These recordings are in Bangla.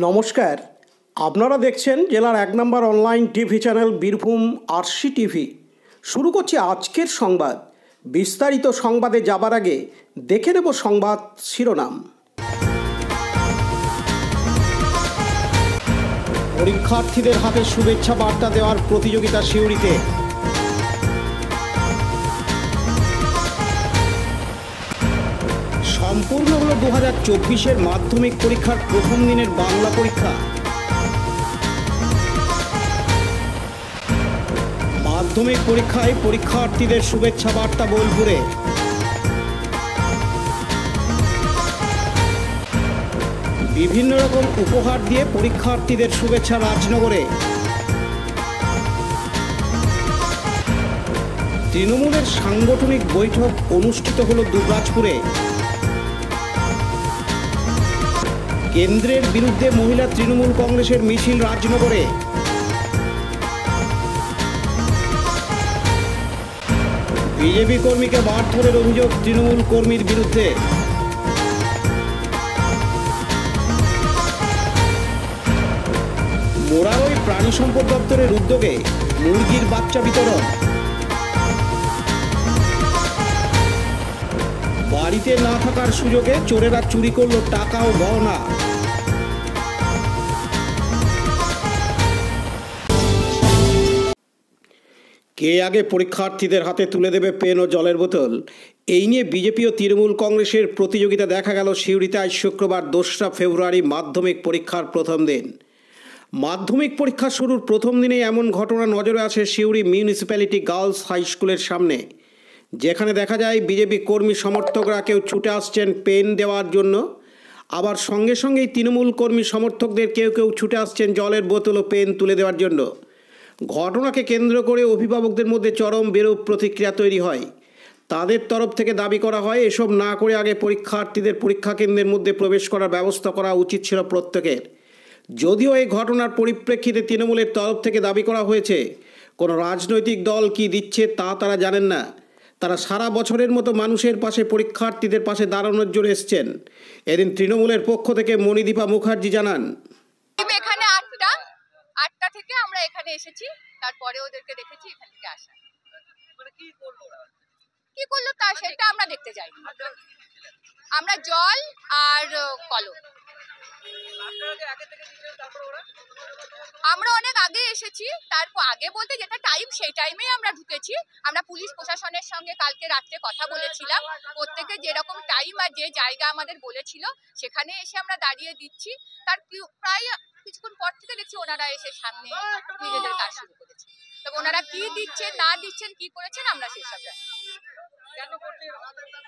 নমস্কার, আপনারা দেখছেন জেলার ১ নম্বর online TV channel Birbhum RC TV. শুরু করছি আজকের সংবাদ। বিস্তারিত সংবাদে যাবার আগে দেখে নেব সংবাদ শিরোনাম। পরীক্ষার্থীদের হাতে শুভেচ্ছা বার্তা দেওয়ার প্রতিযোগিতা সিউড়িতে। সম্পূর্ণ হলো 2024-এর মাধ্যমিক পরীক্ষার প্রথম দিনের বাংলা পরীক্ষা। মাধ্যমিক পরীক্ষায় পরীক্ষার্থীদের শুভেচ্ছা বার্তা বোলপুরে। বিভিন্ন রকম উপহার দিয়ে পরীক্ষার্থীদের শুভেচ্ছা রাজনগরে। তৃণমূলের সাংগঠনিক বৈঠক অনুষ্ঠিত হল দুবরাজপুরে। কেন্দ্রের বিরুদ্ধে মহিলা তৃণমূল কংগ্রেসের মিছিল রাজনগরে। বিজেপি কর্মীকে মারধরের অভিযোগ তৃণমূল কর্মীর বিরুদ্ধে। মোরারই প্রাণী সম্পদ দপ্তরের উদ্যোগে মুরগির বাচ্চা বিতরণ। বাড়িতে না থাকার সুযোগে চোরেরা চুরি করল টাকা ও গহনা। কে আগে পরীক্ষার্থীদের হাতে তুলে দেবে পেন ও জলের বোতল, এই নিয়ে বিজেপি ও তৃণমূল কংগ্রেসের প্রতিযোগিতা দেখা গেল সিউড়িতে আজ শুক্রবার 2রা ফেব্রুয়ারি মাধ্যমিক পরীক্ষার প্রথম দিন। মাধ্যমিক পরীক্ষা শুরুর প্রথম দিনে এমন ঘটনা নজরে আসে সিউড়ি মিউনিসিপ্যালিটি গার্লস হাই স্কুলের সামনে, যেখানে দেখা যায় বিজেপি কর্মী সমর্থকরা কেউ ছুটে আসছেন পেন দেওয়ার জন্য, আবার সঙ্গে সঙ্গেই তৃণমূল কর্মী সমর্থকদের কেউ কেউ ছুটে আসছেন জলের বোতল ও পেন তুলে দেওয়ার জন্য। ঘটনাকে কেন্দ্র করে অভিভাবকদের মধ্যে চরম বিরূপ প্রতিক্রিয়া তৈরি হয়। তাদের তরফ থেকে দাবি করা হয় এসব না করে আগে পরীক্ষার্থীদের পরীক্ষা কেন্দ্রের মধ্যে প্রবেশ করার ব্যবস্থা করা উচিত ছিল প্রত্যেকের। যদিও এই ঘটনার পরিপ্রেক্ষিতে তৃণমূলের তরফ থেকে দাবি করা হয়েছে কোনো রাজনৈতিক দল কি দিচ্ছে তা তারা জানেন না। তারা সারা বছরের মতো মানুষের পাশে পরীক্ষার্থীদের পাশে দাঁড়ানোর জন্য এসছেন। এদিন তৃণমূলের পক্ষ থেকে মণিদীপা মুখার্জি জানান, এখানে আটটা থেকে আমরা এখানে এসেছি, তারপরে ওদেরকে দেখেছি এখান থেকে আসা। কি করলো তা সেটা আমরা দেখতে যাই। আমরা জল আর কলম, আমরা অনেক আগে এসেছি। তারপর আগে বলতে যেটা টাইম, সেই টাইমেই আমরা ঢুকেছি। আমরা পুলিশ প্রশাসনের সঙ্গে কালকে রাত্রে কথা বলেছিলাম, প্রত্যেকে যেরকম টাইম আর যে জায়গা আমাদের বলেছিল সেখানে এসে আমরা দাঁড়িয়ে দিচ্ছি। তার প্রায় কিছুক্ষণ পর থেকে দেখছি ওনারা এসে সামনে নিজেদের কাজ শুরু করেছে। তবে ওনারা কি দিচ্ছেন না দিচ্ছেন কি করেছেন আমরা সেসব জানি,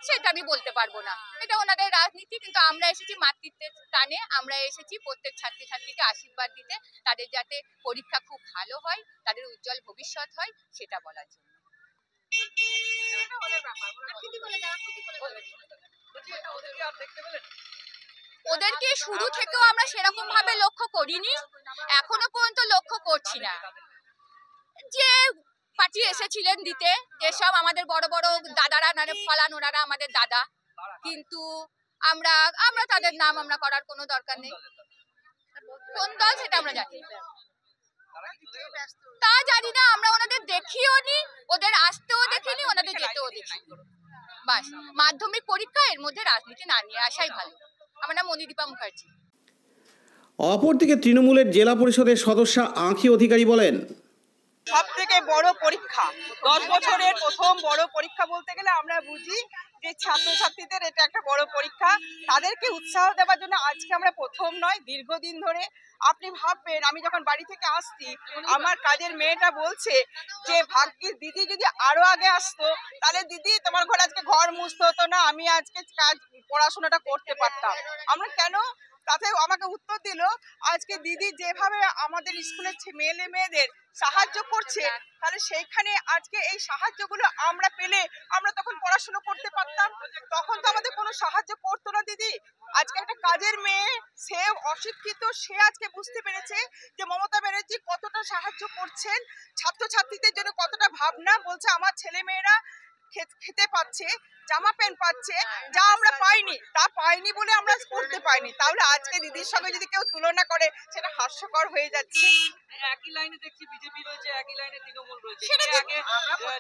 সেটা আমি বলতে পারবো না। এটা ওনাদের রাজনীতি, কিন্তু আমরা এসেছি মাতৃত্বের টানে, আমরা এসেছি প্রত্যেক ছাত্রছাত্রীকে আশীর্বাদ দিতে, তাদের যাতে পরীক্ষা খুব ভালো হয়, তাদের উজ্জ্বল ভবিষ্যৎ হয় সেটা বলার জন্য। ওদেরকে শুরু থেকেও আমরা সেরকম ভাবে লক্ষ্য করিনি, এখনো পর্যন্ত লক্ষ্য করছি না। যে পার্টি এসেছিলেন দিতে, যেসব আমাদের বড় বড় দাদারা ফলান, ওনারা আমাদের দাদা, কিন্তু আমরা তাদের নাম আমরা করার কোনো দরকার নেই। কোন দল সেটা আমরা জানি তা জানি না, আমরা ওনাদের দেখিও নি, ওদের আসতেও দেখিনি, ওনাদের যেতেও দেখিনি। বাস, মাধ্যমিক পরীক্ষা এর মধ্যে রাজনীতি না নিয়ে আসাই ভালো। আমার নাম মণিদীপা মুখার্জি। অপরদিকে তৃণমূলের জেলা পরিষদের সদস্য আঁখি অধিকারী বলেন, সব থেকে বড় পরীক্ষা 10 বছরের প্রথম বড় পরীক্ষা বলতে গেলে আমরা বুঝি যে ছাত্রছাত্রীদের এটা একটা বড় পরীক্ষা। তাদেরকে উৎসাহ দেওয়ার জন্য আজকে আমরা প্রথম নয়, দীর্ঘদিন ধরে। আপনি ভাববেন, আমি যখন বাড়ি থেকে আসছি আমার কাজের মেয়েটা বলছে যে ভাগ্যিস দিদি যদি আরো আগে আসতো, তাহলে দিদি তোমার ঘরে আজকে ঘর মুছতে হতো না, আমি আজকে কাজ পড়াশোনাটা করতে পারতাম। আমরা কেন, তাতে আমাকে উত্তর দিল, আজকে দিদি যেভাবে আমাদের স্কুলের মেয়েদের সাহায্য করছে, তাহলে সেইখানে আজকে এই সাহায্যগুলো আমরা পেলে আমরা তখন পড়াশোনা করতে পারতাম। তখন তো আমাদের কোনো সাহায্য করতো না দিদি। আজকে একটা কাজের মেয়ে, সে অশিক্ষিত, সে আজকে বুঝতে পেরেছে যে মমতা ব্যানার্জি কতটা সাহায্য করছেন, ছাত্রছাত্রীদের জন্য কতটা ভাবনা, বলছে আমার ছেলে মেয়েরা খেতে পাচ্ছে। জামা প্যান্ট পাচ্ছে, যা আমরা পাইনি, তা পাইনি বলে আমরা করতে পাইনি। তাহলে আজকে দিদির সঙ্গে যদি কেউ তুলনা করে সেটা হাস্যকর হয়ে যাচ্ছে। একই লাইনে দেখছি বিজেপি রয়েছে, একই লাইনে তৃণমূল রয়েছে। সেটা কে আগে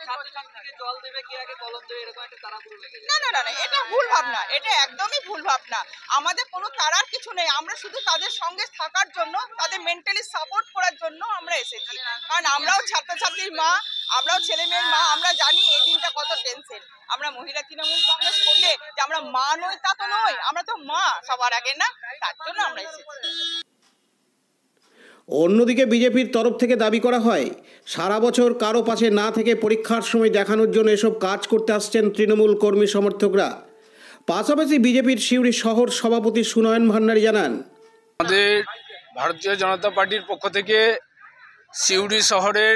ছাত্রছাত্রীকে জল দেবে, কে আগে কলম দেবে, এরকম একটা তাড়াহুড়ো লেগে যায়। না না না না, এটা ভুল ভাবনা, এটা একদমই ভুল ভাবনা। আমাদের কোনো তাড়ার কিছু নেই, আমরা শুধু তাদের সঙ্গে থাকার জন্য, তাদের মেন্টালি সাপোর্ট করার জন্য আমরা এসেছি। কারণ আমরাও ছাত্রছাত্রীর মা, আমরাও ছেলে মেয়ের মা, আমরা জানি এই দিনটা কত টেনশন। আমরা মহিলা তৃণমূল কংগ্রেস করলে যে আমরা মা নই তা তো নয়, আমরা তো মা সবার আগে না, তার জন্য আমরা এসেছি। অন্যদিকে বিজেপির তরফ থেকে দাবি করা হয়, সারা বছর কারো পাশে না থেকে পরীক্ষার সময় দেখানোর জন্য এসব কাজ করতে আসছেন তৃণমূল কর্মী সমর্থকরা। পাশাপাশি বিজেপির সিউড়ি শহর সভাপতি সুনয়ন ভান্ডারী জানান, আমাদের ভারতীয় জনতা পার্টির পক্ষ থেকে সিউড়ি শহরের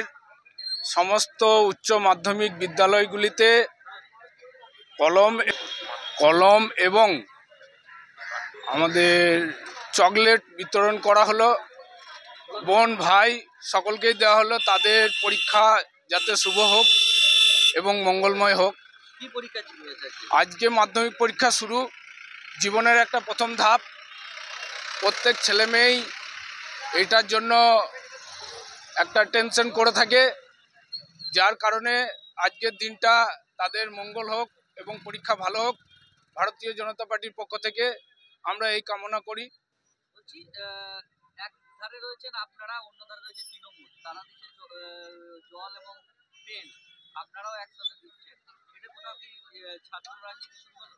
সমস্ত উচ্চ মাধ্যমিক বিদ্যালয়গুলিতে কলম এবং আমাদের চকলেট বিতরণ করা হলো। বোন ভাই সকলকেই দেওয়া হলো, তাদের পরীক্ষা যাতে শুভ হোক এবং মঙ্গলময় হোক। কি পরীক্ষা ছিল আজকে মাধ্যমিক পরীক্ষা শুরু, জীবনের একটা প্রথম ধাপ। প্রত্যেক ছেলে মেয়েই এইটার জন্য একটা টেনশন করে থাকে, যার কারণে আজকের দিনটা তাদের মঙ্গল হোক এবং পরীক্ষা ভালো হোক। ভারতীয় জনতা পার্টির পক্ষ থেকে আমরা এই কামনা করি। বলছি এক ধারে রয়েছেন আপনারা, অন্য ধারে রয়েছে তৃণমূল, তারা দিচ্ছে জল এবং পেন, আপনারাও একসাথে দিচ্ছেন, এটা কোথাও কি ছাত্র রাজনীতি শুরু হলো?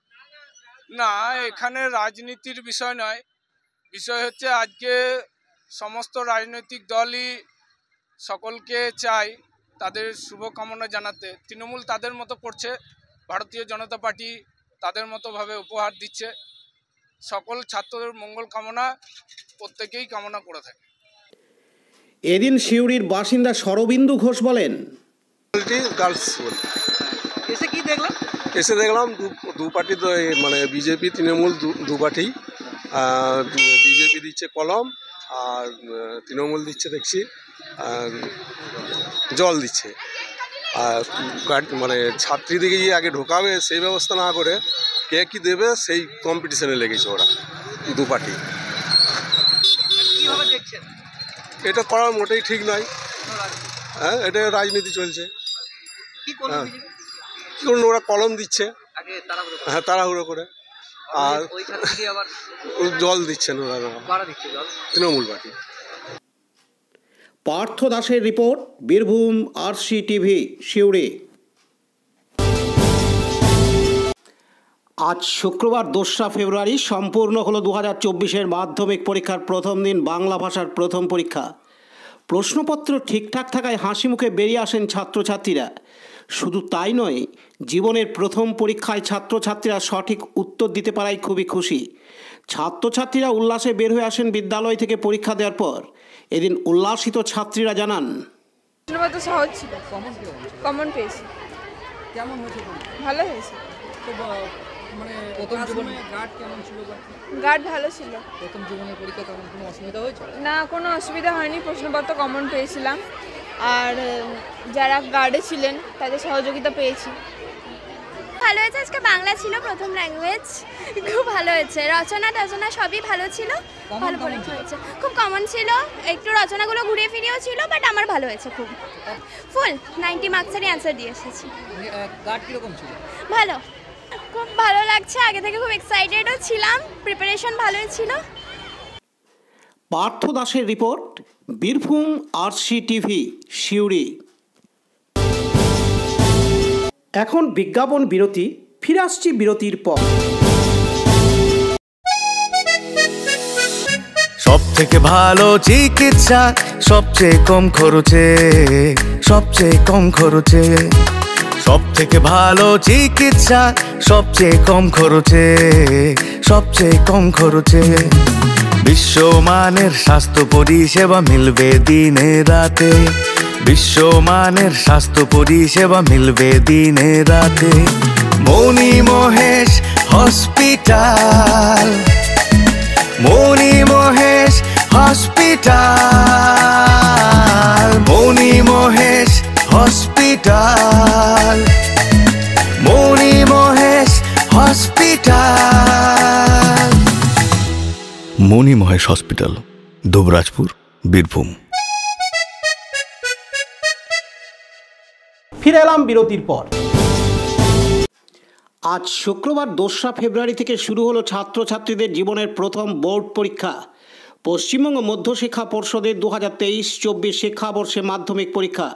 না, এখানে রাজনীতির বিষয় নয়, বিষয় হচ্ছে আজকে সমস্ত রাজনৈতিক দলই সকলকে চায় তাদের শুভকামনা জানাতে। তৃণমূল তাদের মতো করছে, ভারতীয় জনতা পার্টি তাদের মতোভাবে উপহার দিচ্ছে। সকল ছাত্রদের মঙ্গল কামনা প্রত্যেকেই কামনা করে থাকে। এদিন সিউড়ির বাসিন্দা শরবিন্দু ঘোষ বলেন, গার্লস স্কুল এসে কি দেখলেন? এসে দেখলাম দু পার্টি তো মানে বিজেপি তৃণমূল দু পার্টি। বিজেপি দিচ্ছে কলম আর তৃণমূল দিচ্ছে দেখছি জল দিচ্ছে। আর মানে ছাত্রীদিকে গিয়ে আগে ঢোকাবে সেই ব্যবস্থা না করে কে কী দেবে সেই কম্পিটিশনে লেগেছে ওরা দু পার্টি। কিভাবে দেখছেন? এটা করা মোটেই ঠিক নয়। হ্যাঁ, এটা রাজনীতি চলছে। কি করলো হ্যাঁ, বিজেপি? কি করুন, ওরা কলম দিচ্ছে, আগে তাড়াহুড়ো করে। হ্যাঁ তাড়াহুড়ো করে, আর ওই ছাত্রী আবার জল দিচ্ছেন ওরা বাড়া দিচ্ছে জল। তৃণমূল পার্টি। পার্থ দাসের report, Birbhum RC TV, Suri. আজ শুক্রবার 2রা ফেব্রুয়ারি সম্পূর্ণ হলো 2024-এর মাধ্যমিক পরীক্ষার প্রথম দিন, বাংলা ভাষার প্রথম পরীক্ষা। প্রশ্নপত্র ঠিকঠাক থাকায় হাসি মুখে বেরিয়ে আসেন ছাত্রছাত্রীরা। শুধু তাই নয়, জীবনের প্রথম পরীক্ষায় ছাত্রছাত্রীরা সঠিক উত্তর দিতে পারায় খুবই খুশি। ছাত্রছাত্রীরা উল্লাসে বের হয়ে আসেন বিদ্যালয় থেকে পরীক্ষা দেওয়ার পর। এদিন উল্লাসিত ছাত্রীরা জানান, প্রশ্নপত্র সহজ ছিল, কমন পেয়েছি। কেমন হয়েছে? ভালো হয়েছে। তো মানে প্রথম জীবনে গার্ড কেমন ছিল? গার্ড ভালো ছিল। প্রথম জীবনের পরীক্ষা তেমন কোনো অসুবিধা হয়েছে না, কোনো অসুবিধা হয়নি, প্রশ্নপত্র কমন পেয়েছিলাম। আর যারা গার্ডে ছিলেন তাদের সহযোগিতা পেয়েছি। ভালো হয়েছে, আজকে বাংলা ছিল প্রথম ল্যাঙ্গুয়েজ, খুব ভালো হয়েছে। রচনা সবই ভালো ছিল, ভালো পরীক্ষা হয়েছে। খুব কমন ছিল, একটু রচনাগুলো ঘুরিয়ে ফিরিয়েও ছিল, বাট আমার ভালো হয়েছে খুব। ফুল 90 মার্কসেরই অ্যান্সার দিয়ে এসেছি। গার্ড কীরকম ছিল? ভালো, খুব ভালো লাগছে, আগে থেকে খুব এক্সাইটেডও ছিলাম, প্রিপারেশন ভালোই ছিল। পার্থ দাসের report, Birbhum RC TV, Suri. এখন বিজ্ঞাপন বিরতি, ফিরে আসছি বিরতির পর। সব থেকে ভালো চিকিৎসা, সবচেয়ে কম খরচে, সবচেয়ে কম খরচে। সব থেকে ভালো চিকিৎসা, সবচেয়ে কম খরচে, সবচেয়ে কম খরচে। বিশ্বমানের স্বাস্থ্য পরিষেবা মিলবে দিনে রাতে, বিশ্বমানের স্বাস্থ্য পরিষেবা মিলবে দিনে রাতে। মণি মহেশ হসপিটাল, মণি মহেশ হসপিটাল, মণি মহেশ হসপিটাল, মণি মহেশ মৌনি মহেশ হসপিটাল, দুবরাজপুর, বীরভূম। ফিরে এলাম বিরতির পর। আজ শুক্রবার 2রা ফেব্রুয়ারি থেকে শুরু হলো ছাত্রছাত্রীদের জীবনের প্রথম বোর্ড পরীক্ষা। পশ্চিমবঙ্গ মধ্যশিক্ষা পর্ষদের 2023-24 শিক্ষাবর্ষে মাধ্যমিক পরীক্ষা।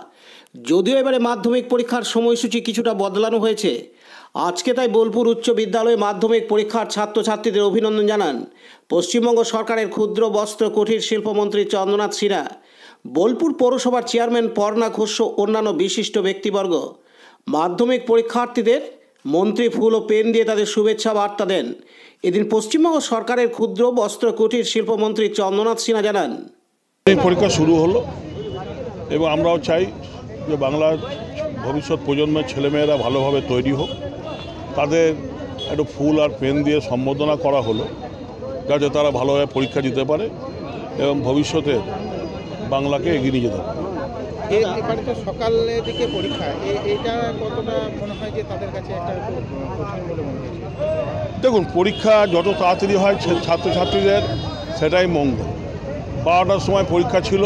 যদিও এবারে মাধ্যমিক পরীক্ষার সময়সূচি কিছুটা বদলানো হয়েছে। আজকে তাই বোলপুর উচ্চ বিদ্যালয়ে মাধ্যমিক পরীক্ষার ছাত্রছাত্রীদের অভিনন্দন জানান পশ্চিমবঙ্গ সরকারের ক্ষুদ্র বস্ত্র কুটির শিল্পমন্ত্রী চন্দ্রনাথ সিনহা, বোলপুর পৌরসভার চেয়ারম্যান পর্ণা ঘোষ ও অন্যান্য বিশিষ্ট ব্যক্তিবর্গ। মাধ্যমিক পরীক্ষার্থীদের মন্ত্রী ফুল ও পেন দিয়ে তাদের শুভেচ্ছা বার্তা দেন। এদিন পশ্চিমবঙ্গ সরকারের ক্ষুদ্র বস্ত্র কুটির শিল্পমন্ত্রী চন্দ্রনাথ সিনহা জানান, এই পরীক্ষা শুরু হলো এবং আমরাও চাই যে বাংলার ভবিষ্যৎ প্রজন্মের ছেলেমেয়েরা ভালোভাবে তৈরি হোক। তাদের একটু ফুল আর পেন দিয়ে সম্বোধনা করা হলো যাতে তারা ভালোভাবে পরীক্ষা দিতে পারে এবং ভবিষ্যতে বাংলাকে এগিয়ে নিয়ে যেতে পারে। এবারে তো সকালের দিকে পরীক্ষা, এইটা কতটা মনে হয় যে তাদের কাছে একটা কঠিন বলে মনে হয়েছে? দেখুন, পরীক্ষা যত তাড়াতাড়ি হয় ছাত্রছাত্রীদের সেটাই মঙ্গল। 12টার সময় পরীক্ষা ছিল,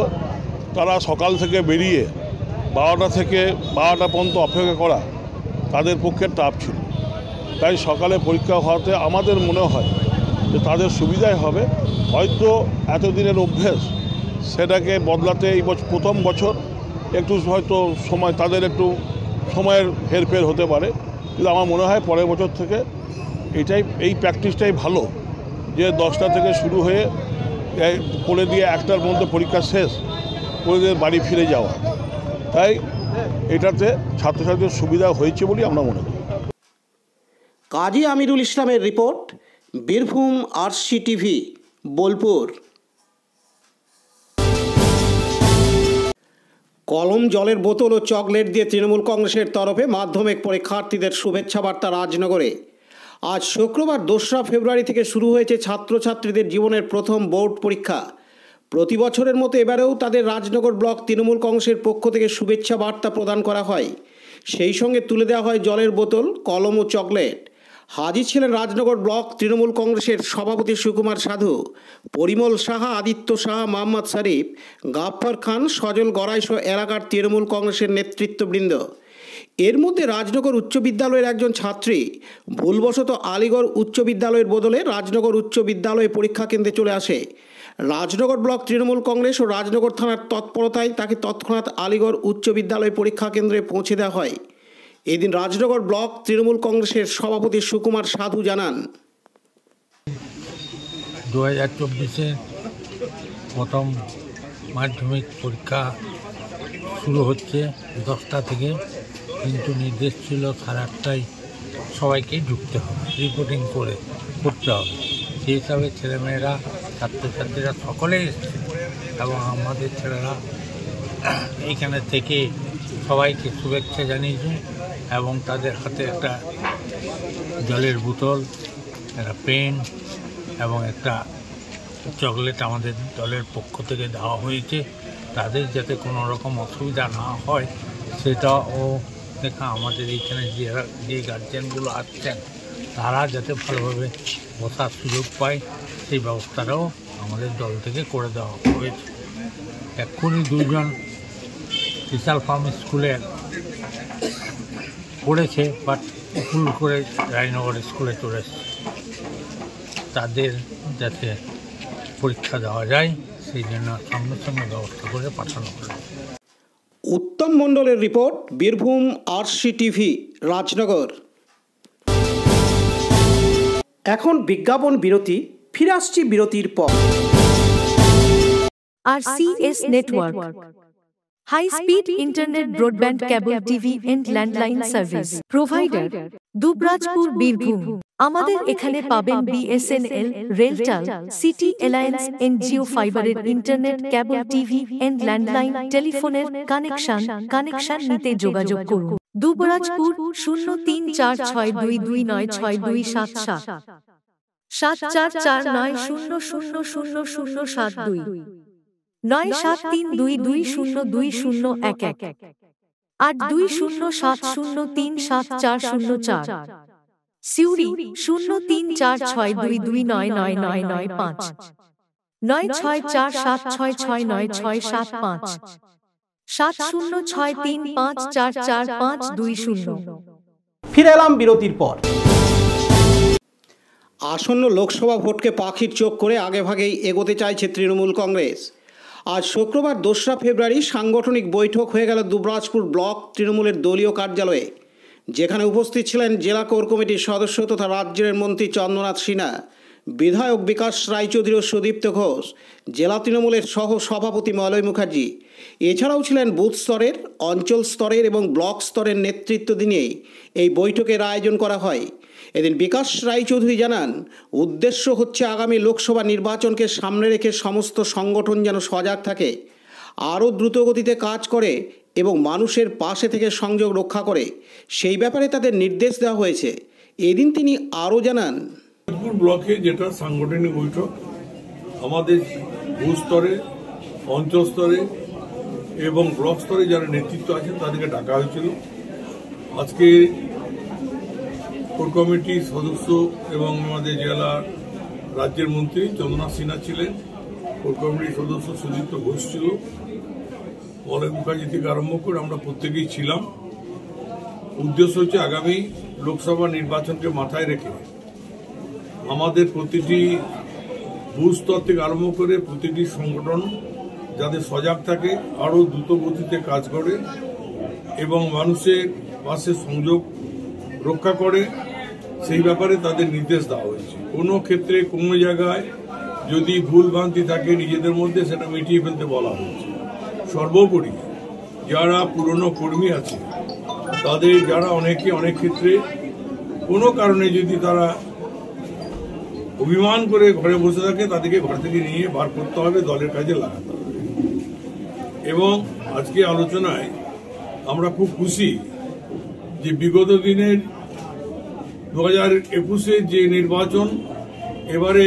তারা সকাল থেকে বেরিয়ে 12টা থেকে 12টা পর্যন্ত অপেক্ষা করা তাদের পক্ষে টাফ ছিল। তাই সকালে পরীক্ষা হওয়াতে আমাদের মনে হয় যে তাদের সুবিধাই হবে। হয়তো এতদিনের অভ্যেস সেটাকে বদলাতে এই প্রথম বছর একটু হয়তো সময়, তাদের একটু সময়ের হেরফের হতে পারে, কিন্তু আমার মনে হয় পরের বছর থেকে এই প্র্যাকটিসটাই ভালো, যে 10টা থেকে শুরু হয়ে করে দিয়ে 1টার মধ্যে পরীক্ষা শেষ করে দিয়ে বাড়ি ফিরে যাওয়া। তাই এটাতে ছাত্রছাত্রীদের সুবিধা হয়েছে বলেই আমরা মনে করি। কাজী আমিরুল ইসলামের রিপোর্ট, বীরভূম RCTV, বোলপুর। কলম, জলের বোতল ও চকলেট দিয়ে তৃণমূল কংগ্রেসের তরফে মাধ্যমিক পরীক্ষার্থীদের শুভেচ্ছা বার্তা রাজনগরে। আজ শুক্রবার 2রা ফেব্রুয়ারি থেকে শুরু হয়েছে ছাত্রছাত্রীদের জীবনের প্রথম বোর্ড পরীক্ষা। প্রতি বছরের মতো এবারেও তাদের রাজনগর ব্লক তৃণমূল কংগ্রেসের পক্ষ থেকে শুভেচ্ছা বার্তা প্রদান করা হয়। সেই সঙ্গে তুলে দেওয়া হয় জলের বোতল, কলম ও চকলেট। হাজির ছিলেন রাজনগর ব্লক তৃণমূল কংগ্রেসের সভাপতি সুকুমার সাধু, পরিমল সাহা, আদিত্য সাহা, মোহাম্মদ শরীফ, গাফফার খান, সজল গড়াইসহ এলাকার তৃণমূল কংগ্রেসের নেতৃত্ববৃন্দ। এর মধ্যে রাজনগর উচ্চ বিদ্যালয়ের একজন ছাত্রী ভুলবশত আলিগড় উচ্চ বিদ্যালয়ের বদলে রাজনগর উচ্চ বিদ্যালয়ে পরীক্ষা কেন্দ্রে চলে আসে। রাজনগর ব্লক তৃণমূল কংগ্রেস ও রাজনগর থানার তৎপরতায় তাকে তৎক্ষণাৎ আলিগড় উচ্চ বিদ্যালয় পরীক্ষা কেন্দ্রে পৌঁছে দেওয়া হয়। এদিন রাজনগর ব্লক তৃণমূল কংগ্রেসের সভাপতি সুকুমার সাধু জানান, 2024-এ প্রথম মাধ্যমিক পরীক্ষা শুরু হচ্ছে 10টা থেকে, কিন্তু নির্দেশ ছিল 8:30টায় সবাইকেই ঢুকতে হবে, রিপোর্টিং করতে হবে। সেই হিসাবে ছেলেমেয়েরা, ছাত্রছাত্রীরা সকলেই এসছে এবং আমাদের ছেলেরা এইখানে থেকে সবাইকে শুভেচ্ছা জানিয়েছে এবং তাদের হাতে একটা জলের বোতল, একটা পেন এবং একটা চকলেট আমাদের দলের পক্ষ থেকে দেওয়া হয়েছে। তাদের যাতে কোনো রকম অসুবিধা না হয় সেটাও দেখা আমাদের এইখানে যে গার্জেনগুলো আসছেন তারা যাতে ভালোভাবে বসার সুযোগ পায় সেই ব্যবস্থাটাও আমাদের দল থেকে করে দেওয়া হয়েছে। এক্ষুনি 2জন বিশাল ফার্ম স্কুলে পড়েছে, বাট ভুল করে রায়নগর স্কুলে চলে এসেছে। তাদের যাতে পরীক্ষা দেওয়া যায় সেই জন্য সঙ্গে সঙ্গে ব্যবস্থা করে পাঠানো হলো। উত্তম মণ্ডলের রিপোর্ট, বীরভূম RCTV, রাজনগর। এখন বিজ্ঞাপন বিরতি, ফিরে আসছি বিরতির পর। RCS Network, high speed internet, broadband, cable TV and landline service provider, Dubrajpur, Birbhum. আমাদের এখানে পাবেন BSNL, RailTel, city alliance and Jio ফাইবারের internet, cable TV and landline টেলিফোনের কানেকশন নিতে যোগাযোগ করুন। দুবরাজপুর 034622962627 7449000072 9732202011 8207037404। সিউড়ি 034622999995। 9647669675 7063544520। ফিরে এলাম বিরতির পর। আসন্ন লোকসভা ভোটকে পাখির চোখ করে আগেভাগেই এগোতে চাইছে তৃণমূল কংগ্রেস। আজ শুক্রবার 2রা ফেব্রুয়ারি সাংগঠনিক বৈঠক হয়ে গেল দুবরাজপুর ব্লক তৃণমূলের দলীয় কার্যালয়ে, যেখানে উপস্থিত ছিলেন জেলা কোর কমিটির সদস্য তথা রাজ্যের মন্ত্রী চন্দ্রনাথ সিনহা, বিধায়ক বিকাশ রায়চৌধুরী ও সুদীপ্ত ঘোষ, জেলা তৃণমূলের সহ সভাপতি মলয় মুখার্জি। এছাড়াও ছিলেন বুথ স্তরের, অঞ্চল স্তরের এবং ব্লক স্তরের নেতৃত্ব দিয়ে এই বৈঠকের আয়োজন করা হয়। এদিন বিকাশ রায়চৌধুরী জানান, উদ্দেশ্য হচ্ছে আগামী লোকসভা নির্বাচনকে সামনে রেখে সমস্ত সংগঠন যেন সজাগ থাকে, আরও দ্রুতগতিতে কাজ করে এবং মানুষের পাশে থেকে সংযোগ রক্ষা করে, সেই ব্যাপারে তাদের নির্দেশ দেওয়া হয়েছে। এদিন তিনি আরও জানান, ব্লকে যেটা সাংগঠনিক বৈঠক আমাদের বুথ স্তরে, অঞ্চল স্তরে এবং ব্লক স্তরে যারা নেতৃত্ব আছেন তাদেরকে ডাকা হয়েছিল। আজকে কোর কমিটির সদস্য এবং আমাদের জেলার রাজ্যের মন্ত্রী চন্দ্রনাথ সিনহা ছিলেন, কোর কমিটির সদস্য সুদীপ্ত ঘোষ ছিল, মলয় মুখার্জি থেকে আরম্ভ করে আমরা প্রত্যেকেই ছিলাম। উদ্দেশ্য হচ্ছে আগামী লোকসভা নির্বাচনকে মাথায় রেখে আমাদের প্রতিটি বুথ স্তর থেকে আরম্ভ করে প্রতিটি সংগঠন যাতে সজাগ থাকে, আরও দ্রুত গতিতে কাজ করে এবং মানুষের পাশে সংযোগ রক্ষা করে, সেই ব্যাপারে তাদের নির্দেশ দেওয়া হয়েছে। কোনো ক্ষেত্রে কোনো জায়গায় যদি ভুলভ্রান্তি থাকে নিজেদের মধ্যে সেটা মিটিয়ে ফেলতে বলা হয়েছে। সর্বোপরি যারা পুরনো কর্মী আছে তাদের যারা অনেক ক্ষেত্রে কোনো কারণে যদি তারা অভিমান করে ঘরে বসে থাকে তাদেরকে ঘর থেকে নিয়ে বার করতে হবে, দলের কাজে লাগাতে হবে। এবং আজকে আলোচনায় আমরা খুব খুশি যে বিগত দিনের 2021-এর যে নির্বাচন, এবারে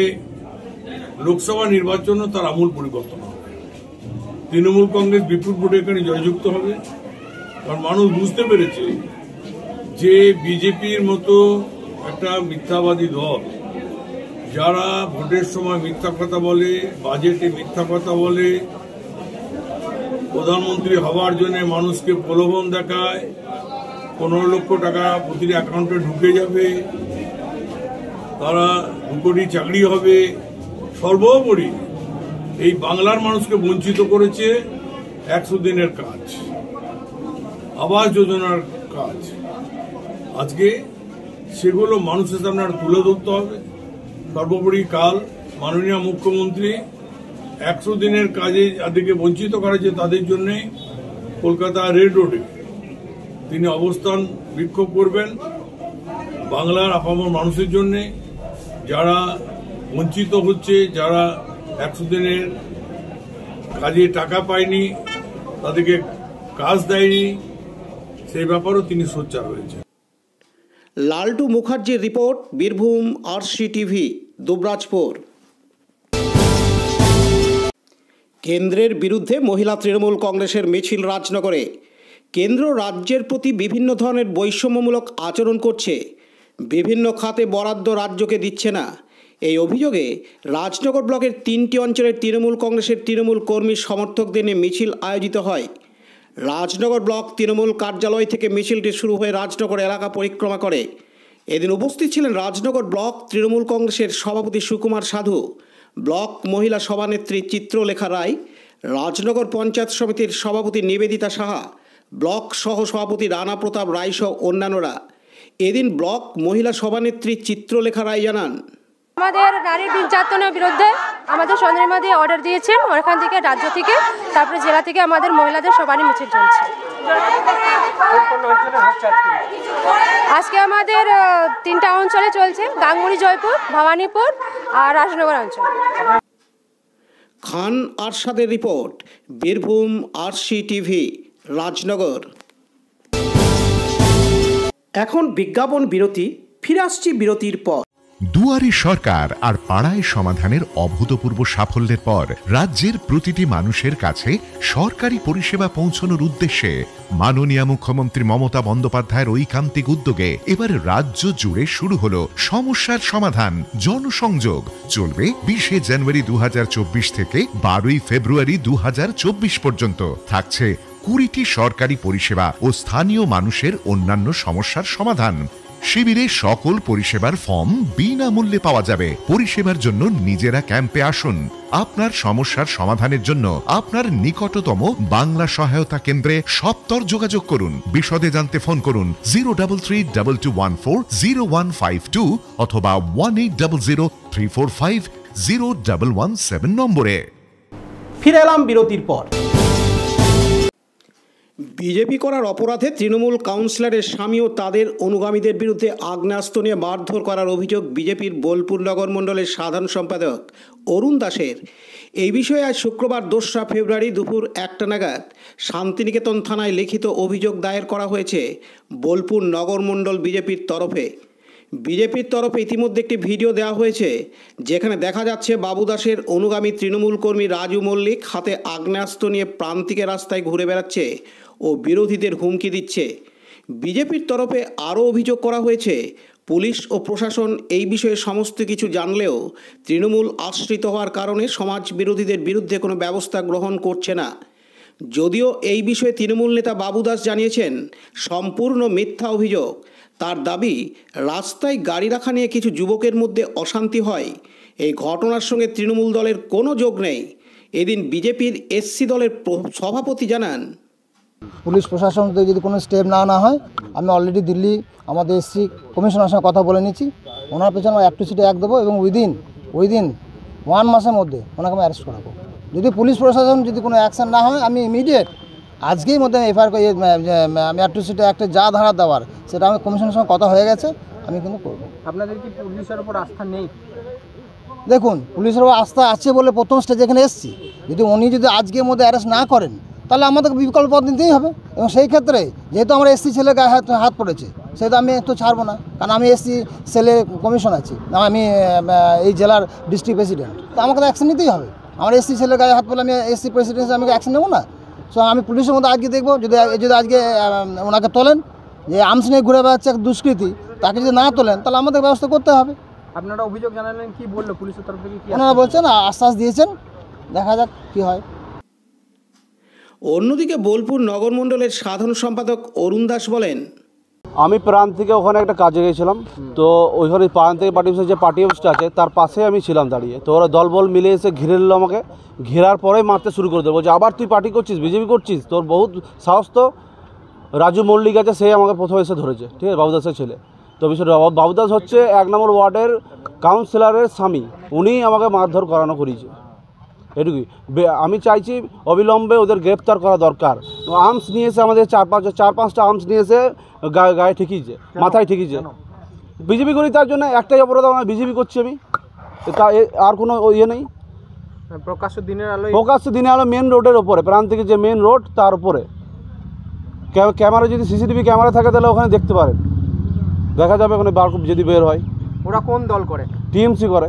লোকসভা নির্বাচনও তার আমূল পরিবর্তন হবে। তৃণমূল কংগ্রেস বিপুল ভোটে এখানে জয়যুক্ত হবে, কারণ মানুষ বুঝতে পেরেছে যে বিজেপির মতো একটা মিথ্যাবাদী দল যারা ভোটের সময় মিথ্যা কথা বলে, বাজেটে মিথ্যা কথা বলে, প্রধানমন্ত্রী হওয়ার জন্য মানুষকে প্রলোভন দেখায়, 15 লক্ষ টাকা প্রতিটি অ্যাকাউন্টে ঢুকে যাবে, তারা 2 কোটি চাকরি হবে। সর্বোপরি এই বাংলার মানুষকে বঞ্চিত করেছে 100 দিনের কাজ, আবাস যোজনার কাজ। আজকে সেগুলো মানুষের সামনে তুলে ধরতে হবে। সর্বোপরি কাল মাননীয় মুখ্যমন্ত্রী 100 দিনের কাজে যাদেরকে বঞ্চিত করেছে তাদের জন্য কলকাতা রেড রোডে তিনি অবস্থান বিক্ষোভ করবেন, বাংলার আপামর মানুষের জন্য যারা বঞ্চিত হচ্ছে, যারা 100 দিনের কাজে টাকা পায়নি, তাদেরকে কাজ দেয়নি, সেই ব্যাপারেও তিনি সোচ্চার হয়েছেন। লালটু মুখার্জির report, Birbhum RC TV, Dubrajpur. কেন্দ্রের বিরুদ্ধে মহিলা তৃণমূল কংগ্রেসের মিছিল রাজনগরে। কেন্দ্র রাজ্যের প্রতি বিভিন্ন ধরনের বৈষম্যমূলক আচরণ করছে, বিভিন্ন খাতে বরাদ্দ রাজ্যকে দিচ্ছে না। এই অভিযোগে রাজনগর ব্লকের 3টি অঞ্চলের তৃণমূল কংগ্রেসের তৃণমূল কর্মী সমর্থকদের নিয়ে মিছিল আয়োজিত হয়। রাজনগর ব্লক তৃণমূল কার্যালয় থেকে মিছিলটি শুরু হয়ে রাজনগর এলাকা পরিক্রমা করে। এদিন উপস্থিত ছিলেন রাজনগর ব্লক তৃণমূল কংগ্রেসের সভাপতি সুকুমার সাধু, ব্লক মহিলা সভানেত্রী চিত্রলেখা রায়, রাজনগর পঞ্চায়েত সমিতির সভাপতি নিবেদিতা সাহা, ব্লক সহ সভাপতি রানা প্রতাপ রায় সহ অন্যান্যরা। এদিন ব্লক মহিলা সভানেত্রী চিত্রলেখা রায় জানান, আমাদের নারী নির্যাতনের বিরুদ্ধে আমাদের চন্দ্রিমা দিয়ে অর্ডার দিয়েছেন, ওখান থেকে রাজ্য থেকে, তারপরে জেলা থেকে আমাদের মহিলাদের সবারই মিছিল চলছে। আজকে আমাদের 3টা অঞ্চলে চলছে, গাঙ্গুলি, জয়পুর, ভবানীপুর আর রাজনগর অঞ্চল। খান আরশাদের report, Birbhum RC TV, Rajnagar. এখন বিজ্ঞাপন বিরতি, ফিরে আসছি বিরতির পর। দুয়ারে সরকার আর পাড়ায় সমাধানের অভূতপূর্ব সাফল্যের পর রাজ্যের প্রতিটি মানুষের কাছে সরকারি পরিষেবা পৌঁছানোর উদ্দেশ্যে মাননীয় মুখ্যমন্ত্রী মমতা বন্দ্যোপাধ্যায়ের ঐকান্তিক উদ্যোগে এবার রাজ্য জুড়ে শুরু হলো সমস্যার সমাধান জনসংযোগ। চলবে 20 জানুয়ারি 2024 থেকে 12 ফেব্রুয়ারি 2024 পর্যন্ত। থাকছে 20টি সরকারি পরিষেবা ও স্থানীয় মানুষের অন্যান্য সমস্যার সমাধান। শিবিরে সকল পরিষেবার ফর্ম বিনামূল্যে পাওয়া যাবে। পরিষেবার জন্য নিজেরা ক্যাম্পে আসুন। আপনার সমস্যার সমাধানের জন্য আপনার নিকটতম বাংলা সহায়তা কেন্দ্রে সত্বর যোগাযোগ করুন। বিশদে জানতে ফোন করুন 03322140152 অথবা 180034501117 নম্বরে। ফিরে এলাম বিরতির পর। বিজেপি করার অপরাধে তৃণমূল কাউন্সিলরের স্বামী ও তাদের অনুগামীদের বিরুদ্ধে আগ্নেয়াস্ত্র নিয়ে মারধর করার অভিযোগ বিজেপির বোলপুর নগর মণ্ডলের সাধারণ সম্পাদক অরুণ দাসের। এই বিষয়ে আজ শুক্রবার 2 ফেব্রুয়ারি দুপুর 1টা নাগাদ শান্তিনিকেতন থানায় লিখিত অভিযোগ দায়ের করা হয়েছে বোলপুর নগর মণ্ডল বিজেপির তরফে। বিজেপির তরফে ইতিমধ্যে একটি ভিডিও দেওয়া হয়েছে যেখানে দেখা যাচ্ছে বাবু দাসের অনুগামী তৃণমূল কর্মী রাজু মল্লিক হাতে আগ্নেয়াস্ত্র নিয়ে প্রান্তিকের রাস্তায় ঘুরে বেড়াচ্ছে ও বিরোধীদের হুমকি দিচ্ছে। বিজেপির তরফে আরও অভিযোগ করা হয়েছে পুলিশ ও প্রশাসন এই বিষয়ে সমস্ত কিছু জানলেও তৃণমূল আশ্রিত হওয়ার কারণে সমাজ বিরোধীদের বিরুদ্ধে কোনো ব্যবস্থা গ্রহণ করছে না। যদিও এই বিষয়ে তৃণমূল নেতা বাবু দাস জানিয়েছেন সম্পূর্ণ মিথ্যা অভিযোগ। তার দাবি রাস্তায় গাড়ি রাখা নিয়ে কিছু যুবকের মধ্যে অশান্তি হয়। এই ঘটনার সঙ্গে তৃণমূল দলের কোনো যোগ নেই। এদিন বিজেপির এসসি দলের সভাপতি জানান, পুলিশ প্রশাসন থেকে যদি কোনো স্টেপ না হয়, আমি অলরেডি দিল্লি আমাদের এসসি কমিশনার সঙ্গে কথা বলে নিচ্ছি। ওনার পেছনে আমরা অ্যাক্টিভিটি এক দেবো এবং উইদিন 1 মাসের মধ্যে ওনাকে আমি অ্যারেস্ট করাবো। যদি পুলিশ প্রশাসন যদি কোনো অ্যাকশন না হয়, আমি ইমিডিয়েট আজকেই মধ্যে এফআইআর আমি অ্যাট্রোসিটি একটা যা ধারা দেওয়ার সেটা আমি কমিশনের সঙ্গে কথা হয়ে গেছে, আমি কিন্তু করবো। আপনাদের কি পুলিশের উপর আস্থা নেই? দেখুন, পুলিশের উপর আস্থা আছে বলে প্রথম স্টেজে এখানে এসেছি। যদি উনি যদি আজকের মধ্যে অ্যারেস্ট না করেন তাহলে আমাদেরকে বিকল্প পথ নিতেই হবে। এবং সেই ক্ষেত্রে যেহেতু আমরা এসসি ছেলে গায়ে হাত পড়েছে, সেহেতু আমি তো ছাড়বো না, কারণ আমি এসসি সেলের কমিশন আছি, আমি এই জেলার ডিস্ট্রিক্ট প্রেসিডেন্ট, তো আমাকে তো অ্যাকশন নিতেই হবে। আমার এসসি ছেলে গায়ে হাত পড়লে আমি এসসি প্রেসিডেন্ট আমি অ্যাকশন নেবো না। সো আমি পুলিশের মধ্যে আজকে দেখবো, যদি আজকে ওনাকে তোলেন, যে আর্মস নিয়ে ঘুরে বেড়াচ্ছে এক দুষ্কৃতী, তাকে যদি না তোলেন তাহলে আমাদের ব্যবস্থা করতে হবে। আপনারা অভিযোগ জানালেন, কি বললো পুলিশের তরফ থেকে? ওনারা বলছেন আশ্বাস দিয়েছেন, দেখা যাক কি হয়। অন্যদিকে বোলপুর নগর মণ্ডলের সাধারণ সম্পাদক অরুণ দাস বলেন, আমি প্রাণ থেকে ওখানে একটা কাজে গেছিলাম, তো ওইখানে প্রাণ থেকে পার্টি অফিসে যে পার্টি অফিসটা আছে তার পাশে আমি ছিলাম দাঁড়িয়ে। তো ওরা দলবল মিলে এসে ঘিরে নিল আমাকে। ঘেরার পরেই মারতে শুরু করে দেবো, বলছে আবার তুই পার্টি করছিস, বিজেপি করছিস, তোর বহুত সাহস। তো রাজু মল্লিক আছে, সে আমাকে প্রথমে এসে ধরেছে, ঠিক আছে, বাবুদাসের ছেলে। তো বিষয়টা বাবুদাস হচ্ছে 1 নম্বর ওয়ার্ডের কাউন্সিলরের স্বামী, উনি আমাকে মারধর করানো করিয়েছে। এটুকুই আমি চাইছি, অবিলম্বে ওদের গ্রেপ্তার করা দরকার। আর্মস নিয়ে এসে আমাদের 4-5টা আর্মস নিয়ে এসে গায়ে ঠেকিয়েছে, মাথায় ঠেকিয়েছে। বিজেপি করি তার জন্য একটাই অপরাধ, আমরা বিজেপি করছি, আমি তা আর কোনো ইয়ে নেই। প্রকাশ্য দিনের আলো মেন রোডের ওপরে, প্রাণ থেকে যে মেন রোড তার উপরে ক্যামেরা, যদি সিসিটিভি ক্যামেরা থাকে তাহলে ওখানে দেখতে পারেন, দেখা যাবে ওখানে যদি বের হয়। ওরা কোন দল করে? টিএমসি করে,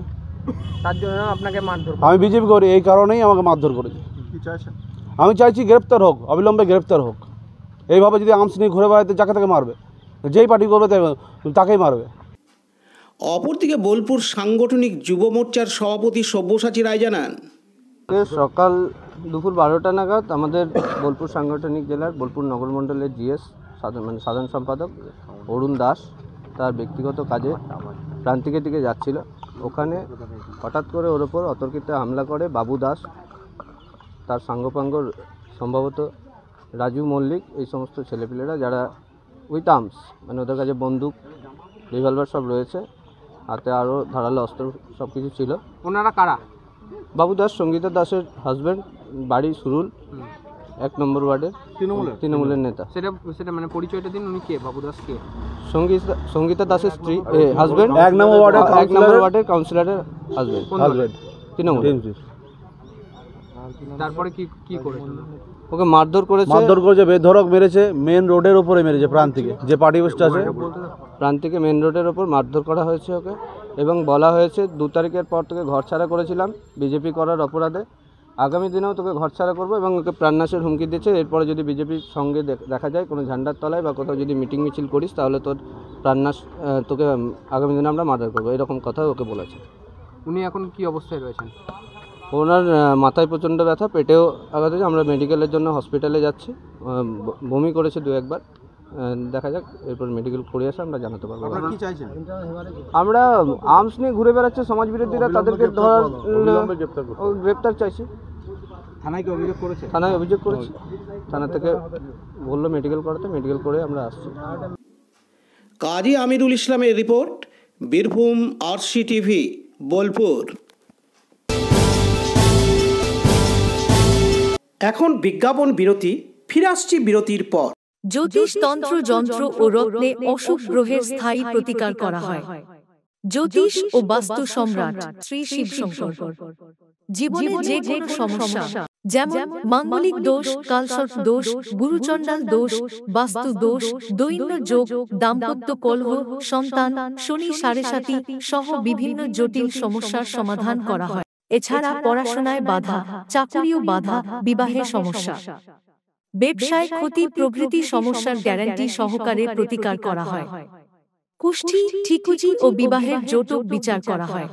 তার জন্য আপনাকে মারধর। আমি বিজেপি করি, এই কারণেই আমাকে মারধর করেছে। কি চাইছেন? আমি চাইছি গ্রেপ্তার হোক, অবিলম্বে গ্রেপ্তার হোক। এইভাবে যদি আর্মস নিয়ে ঘুরে বেড়াতে, যাকে তাকে মারবে, যেই পার্টি করবে তাকেই মারবে। অপরদিকে বোলপুর সাংগঠনিক যুব মোর্চার সভাপতি সব্যসাচী রায় জানান, সকাল দুপুর 12টা নাগাদ আমাদের বোলপুর সাংগঠনিক জেলার বোলপুর নগর মণ্ডলের জিএস সাধারণ সম্পাদক অরুণ দাস তার ব্যক্তিগত কাজে প্রান্তিকের দিকে যাচ্ছিল। ওখানে হঠাৎ করে ওর ওপর অতর্কিত হামলা করে বাবু দাস, তার সাঙ্গপাঙ্গ সম্ভবত রাজু মল্লিক, এই সমস্ত ছেলেপিলেরা যারা উইথ আর্মস, মানে ওদের কাছে বন্দুক, রিভলভার সব রয়েছে, হাতে আরও ধারালো অস্ত্র সব কিছু ছিল। ওনারা কারা? বাবু দাস সঙ্গীতা দাসের হাজব্যান্ড, বাড়ি সুরুল, 1 নম্বর ওয়ার্ডের তৃণমূলের নেতা। সেটা মানে পরিচয়টা দিন, উনি কে? বাবু দাস কে? সঙ্গীতা দাসের স্ত্রী, হাজব্যান্ড, 1 নম্বর ওয়ার্ডের কাউন্সিলরের হাজব্যান্ড, তৃণমূল। তারপরে কি করেছে? ওকে মারধর করেছে, বেধড়ক মেরেছে, মেন রোডের ওপরে মেরেছে, প্রাণ থেকে যে পার্টি অফিসটা আছে প্রাণ থেকে মেন রোডের ওপর মারধর করা হয়েছে ওকে। এবং বলা হয়েছে 2 তারিখের পর থেকে ঘর ছাড়া করেছিলাম বিজেপি করার অপরাধে, আগামী দিনেও তোকে ঘর ছাড়া করবো এবং ওকে প্রাণনাশের হুমকি দিয়েছে। এরপরে যদি বিজেপির সঙ্গে দেখা যায় কোনো ঝান্ডার তলায় বা কোথাও যদি মিটিং মিছিল করিস তাহলে তোর প্রাণনাশ, তোকে আগামী দিনে আমরা মার্ডার করবো, এরকম কথা ওকে বলেছে। উনি এখন কি অবস্থায় রয়েছেন? ওনার মাথায় প্রচণ্ড ব্যথা, পেটেও আঘাত হয়েছে। আমরা মেডিকেলের জন্য হসপিটালে যাচ্ছি, বমি করেছে 2-1 বার, দেখা যাক এরপর মেডিকেল করে আসে আমরা জানাতে পারবো। কি চাইছেন? আমরা আর্মস নিয়ে ঘুরে বেড়াচ্ছে সমাজ বিরোধীরা, তাদেরকে ধরার গ্রেপ্তার চাইছি। থানায় কি অভিযোগ করেছে? থানায় অভিযোগ করেছি, থানা থেকে বললো মেডিকেল করাতে, মেডিকেল করে আমরা আসছি। কাজী আমিরুল ইসলামের রিপোর্ট, বীরভূম RCTV, বোলপুর। এখন বিজ্ঞাপন বিরতি, ফিরে আসছি বিরতির পর। জ্যোতিষ তন্ত্র যন্ত্র ও রত্নে অশুভ গ্রহের স্থায়ী প্রতিকার করা হয়। জ্যোতিষ ও বাস্তু সম্রাট শ্রী শিব শঙ্কর। জীবনে যে কোনো সমস্যা যেমন মাঙ্গলিক দোষ, কালসর্প দোষ, গুরুচণ্ডাল দোষ, বাস্তু দোষ, দৈন্য যোগ, দাম্পত্য কলহ, সন্তান, শনি সাড়েসাতি সহ বিভিন্ন জটিল সমস্যার সমাধান করা হয়। এছাড়া পড়াশোনায় বাধা, চাকরিও বাধা, বিবাহে সমস্যা, ব্যবসায় ক্ষতি প্রভৃতি সমস্যার গ্যারান্টি সহকারে প্রতিকার করা হয়। কুষ্ঠি, ঠিকুজি ও বিবাহের জটিল বিচার করা হয়।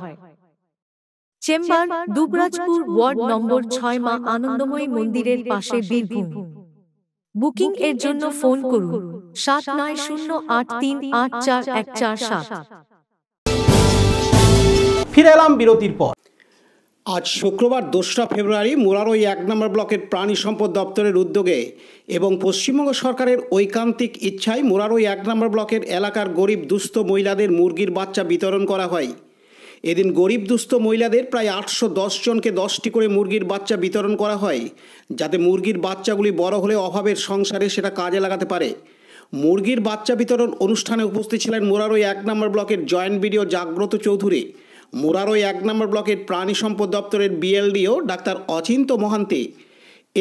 চেম্বার দুবরাজপুর, ওয়ার্ড নম্বর 6, মা আনন্দময়ী মন্দিরের পাশে, বীরভূম। বুকিং এর জন্য ফোন করুন 7908384147। ফিরে এলাম বিরতির পর। আজ শুক্রবার 2রা ফেব্রুয়ারি মুরারই 1 নম্বর ব্লকের প্রাণী সম্পদ দপ্তরের উদ্যোগে এবং পশ্চিমবঙ্গ সরকারের ঐকান্তিক ইচ্ছায় মুরারই 1 নম্বর ব্লকের এলাকার গরিব দুস্থ মহিলাদের মুরগির বাচ্চা বিতরণ করা হয়। এদিন গরিব দুস্থ মহিলাদের প্রায় 810 জনকে 10টি করে মুরগির বাচ্চা বিতরণ করা হয়, যাতে মুরগির বাচ্চাগুলি বড় হলে অভাবের সংসারে সেটা কাজে লাগাতে পারে। মুরগির বাচ্চা বিতরণ অনুষ্ঠানে উপস্থিত ছিলেন মুরারই 1 নম্বর ব্লকের জয়েন্ট বিডিও জাগ্রত চৌধুরী, মুরারই 1 নম্বর ব্লকের প্রাণী সম্পদ দপ্তরের BLDO ডাক্তার অচিন্ত মহান্তি।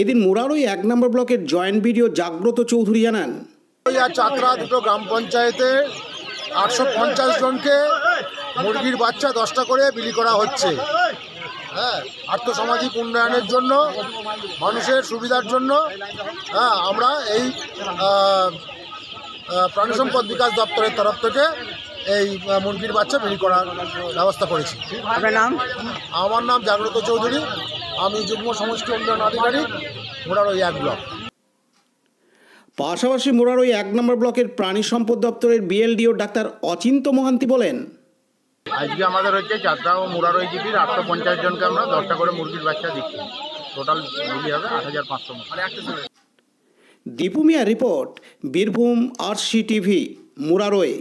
এদিন মুরারই 1 নম্বর ব্লকের জয়েন্ট বিডিও জাগ্রত চৌধুরী জানান, চাকরা দুটো গ্রাম পঞ্চায়েতে 850 জনকে মুরগির বাচ্চা 10টা করে বিলি করা হচ্ছে। হ্যাঁ, আর্থসামাজিক উন্নয়নের জন্য, মানুষের সুবিধার জন্য আমরা এই প্রাণী সম্পদ বিকাশ দপ্তরের তরফ থেকে এই মুরগির বাচ্চা বিলি করার ব্যবস্থা করেছি। আপনার নাম? আমার নাম জাগ্রত চৌধুরী, আমি যুগ্ম সমষ্টি উন্নয়ন আধিকারিক, মুরারই 1 ব্লক। পাশাপাশি মুরারই 1 নম্বর ব্লকের প্রাণী সম্পদ দপ্তরের BLDO ডাক্তার অচিন্ত মহান্তি বলেন, আজকে আমাদের হচ্ছে চাকরা ও মুরারই জিপির 850 জনকে আমরা 10টা করে মুরগির বাচ্চা দিচ্ছি। টোটাল বিলি হবে 8500। দীপু মিয়া রিপোর্ট, বীরভূম RCTV, মুরারই।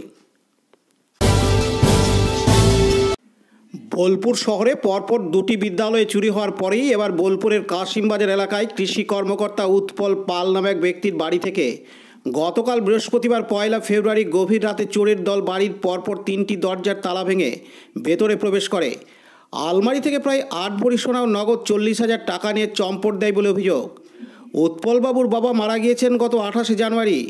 বোলপুর শহরে পরপর 2টি বিদ্যালয়ে চুরি হওয়ার পরেই এবার বোলপুরের কাশিমবাজার এলাকায় কৃষি কর্মকর্তা উৎপল পাল নামে এক ব্যক্তির বাড়ি থেকে গতকাল বৃহস্পতিবার 1 ফেব্রুয়ারি গভীর রাতে চোরের দল বাড়ির পরপর 3টি দরজার তালা ভেঙে ভেতরে প্রবেশ করে। আলমারি থেকে প্রায় 8 ভরি সোনা ও নগদ 40,000 টাকা নিয়ে চম্পট দেয় বলে অভিযোগ। উৎপলবাবুর বাবা মারা গিয়েছেন গত 28 জানুয়ারি।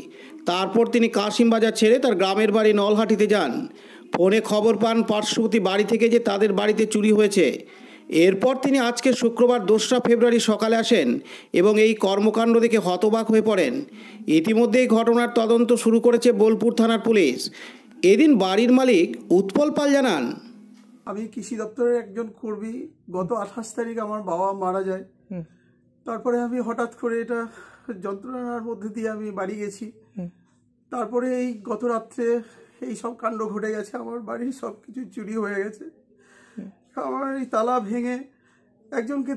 তারপর তিনি কাশিমবাজার ছেড়ে তার গ্রামের বাড়ি নলহাটিতে যান। ফোনে খবর পান পার্শ্ববর্তী বাড়ি থেকে যে তাদের বাড়িতে চুরি হয়েছে। এরপর তিনি আজকে শুক্রবার 2রা ফেব্রুয়ারি সকালে আসেন এবং এই কর্মকাণ্ড দেখে হতবাক হয়ে পড়েন। ইতিমধ্যেই ঘটনার তদন্ত শুরু করেছে বোলপুর থানার পুলিশ। এদিন বাড়ির মালিক উৎপল পাল জানান, আমি কৃষি দপ্তরের একজন কর্মী। গত 28 তারিখ আমার বাবা মারা যায়। তারপরে আমি হঠাৎ করে এটা যন্ত্রণার মধ্যে দিয়ে আমি বাড়ি গেছি। তারপরে এই গত রাত্রে এই সব কাণ্ড ঘটে গেছে। আমার বাড়ির সব কিছু চুরি হয়ে গেছে। আমার এই তালা ভেঙে একজনকে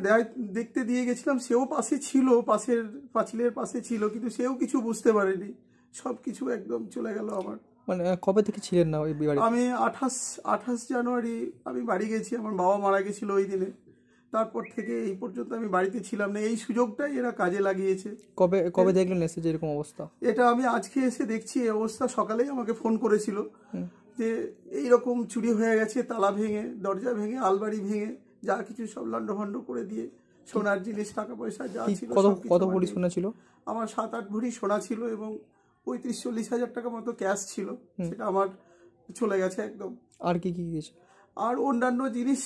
দেখতে দিয়ে গেছিলাম, সেও পাশে ছিল, পাশের পাঁচিলের পাশে ছিল, কিন্তু সেও কিছু বুঝতে পারেনি। সব কিছু একদম চলে গেল আমার। মানে কবে থেকে ছিলেন না ওই বাড়ি? আমি 28 জানুয়ারি আমি বাড়ি গেছি। আমার বাবা মারা গেছিল ওই দিনে। তারপর থেকে এই পর্যন্ত আমি বাড়িতে ছিলাম না। এই সুযোগটাই এরা কাজে লাগিয়েছে। কবে দেখলেন এসে যে এরকম অবস্থা? এটা আমি আজকে এসে দেখছি এই অবস্থা। সকালেই আমাকে ফোন করেছিল যে এইরকম চুরি হয়ে গেছে, তালা ভেঙে, দরজা ভেঙে, আলমারি ভেঙে, যা কিছু সব লন্ডভন্ড করে দিয়ে সোনার জিনিস, টাকা পয়সা যা ছিল। কত ভরি সোনা ছিল? আমার 7-8 ভরি সোনা ছিল এবং 35-40 হাজার টাকা মতো ক্যাশ ছিল। সেটা আমার চলে গেছে একদম। আর কি গেছে? আর অন্যান্য জিনিস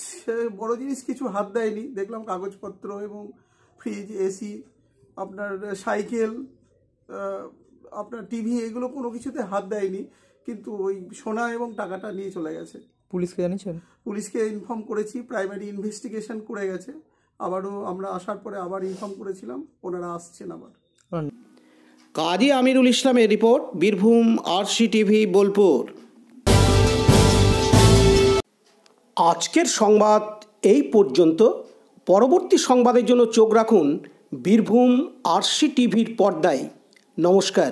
বড় জিনিস কিছু হাত দেয়নি। দেখলাম কাগজপত্র এবং ফ্রিজ, এসি, আপনার সাইকেল, আপনার টিভি, এগুলো কোনো কিছুতে হাত দেয়নি, কিন্তু ওই সোনা এবং টাকাটা নিয়ে চলে গেছে। পুলিশকে জানিয়েছেন? পুলিশকে ইনফর্ম করেছি, প্রাইমারি ইনভেস্টিগেশন করে গেছে। আবারও আমরা আসার পরে আবার ইনফর্ম করেছিলাম, ওনারা আসছেন আবার। কাজী আমিরুল ইসলামের রিপোর্ট, বীরভূম RCTV বোলপুর। আজকের সংবাদ এই পর্যন্ত। পরবর্তী সংবাদের জন্য চোখ রাখুন বীরভূম RCTVর পর্দায়। নমস্কার।